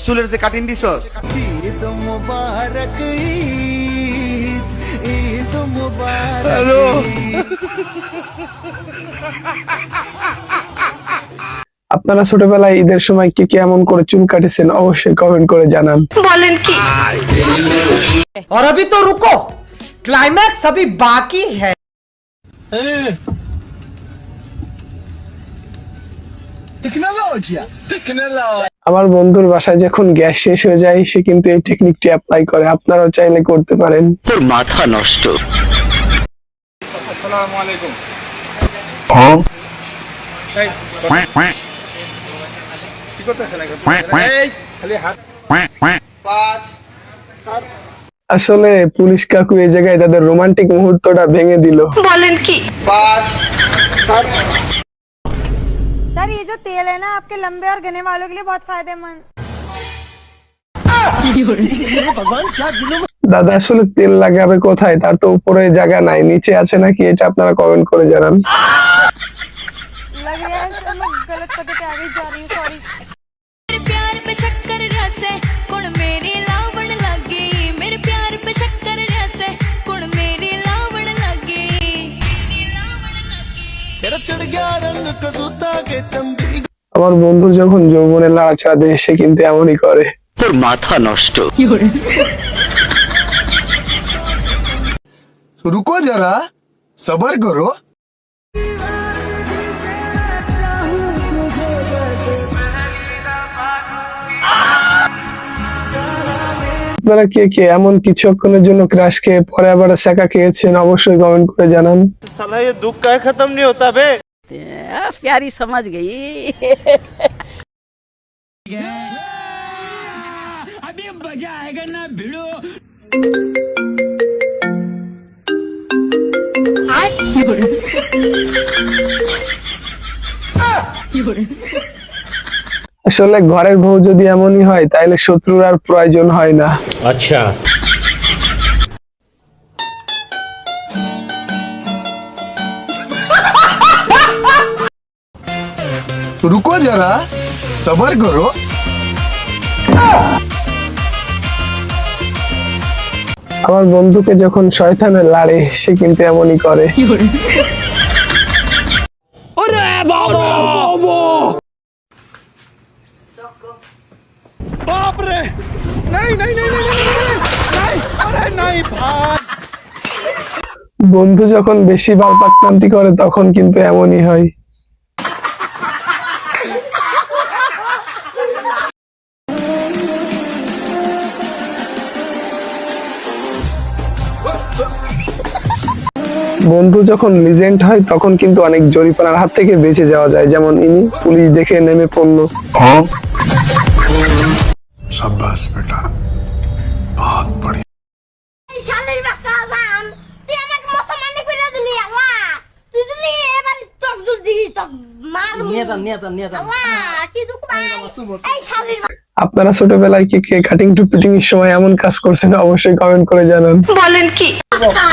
চুলের যে কাটিং দিছস। ঈদ মুবারক ঈদ মুবারক। হ্যালো, আপনারা ছোটবেলায় ঈদের সময় কে কে এমন করে চুল কাটেছেন অবশ্যই কমেন্ট করে জানান। और अभी तो रुको, क्लाइमैक्स अभी बाकी है। আমার বন্ধুর বাসায় যখন গ্যাস শেষ হয়ে যায় সে কিন্তু এই টেকনিকটি অ্যাপ্লাই করে, আপনারাও চাইলে করতে পারেন। তোর মাথা নষ্ট। আসসালামু আলাইকুম। কি করতেছেন এখন? এই খালি হাত। 5 আসলে পুলিশ কাকু এই জায়গায় তাদের রোমান্টিক মুহূর্তটা ভেঙে দিল। 5 सर ये जो तेल है ना आपके लंबे और घने बालों के लिए बहुत फायदेमंद। দাদা আসলে তেল লাগাবে কোথায়, তার তো উপরে জায়গা নাই, নিচে আছে নাকি এটা আপনারা কমেন্ট করে জানান। लग रहा है सर मैं गलत पते पे आगे जा रही हूँ, सॉरी। मेरे प्यार पे शक्कर रसे कुण मेरी लावण लगी, मेरे प्यार पे शक्कर रसे कुण मेरी लावण लगी, तेरा चढ़ गया रंग कजूता के तंबी। আমার বন্ধু যখন যৌবনের লাড়াচাড়া দেয় সে কিন্তু এমনই করে। তোর মাথা নষ্ট। रुको जरा सबर करो। আপনারা কে কে এমন কিছুক্ষণের জন্য ক্রাশ খেয়ে পরে আবার সেকা খেয়েছেন অবশ্যই কমেন্ট করে জানান। साला ये दुख का खत्म नहीं होता बे। प्यारी समझ गई। अभी मजा आएगा ना भिड़ो। আসলে ঘরের বউ যদি এমনই হয় তাহলে শত্রুর আর প্রয়োজন হয় না। अच्छा रुको जरा सबर करो। আমার বন্ধুকে যখন শয়তানে লাড়ে সে কিন্তু এমনই করে। बाप रे नहीं नहीं नहीं नहीं नहीं अरे नहीं भाई। বন্ধু যখন বেশি বাল পাকনান্তি করে তখন কিন্তু এমনই হয়। বন্ধু যখন লিজেন্ড হয় তখন কিন্তু অনেক জরিমানার হাত থেকে বেঁচে যাওয়া যায়, যেমন ইনি পুলিশ দেখে নেমে পড়লো। शाबाश बेटा बहुत बढ़िया। এই শালের বাচ্চা জান তুই আমাকে মুসলমানি কইরা দিলি আল্লাহ, তুই যদি এবার তক জলদি তক মার আল্লাহ কি দুঃখ ভাই এই শালের আপনারা ছোটবেলায় কে কে কাটিং টু ফিটিং এর সময় এমন কাজ করছেন অবশ্যই কমেন্ট করে জানান। বাচ্চা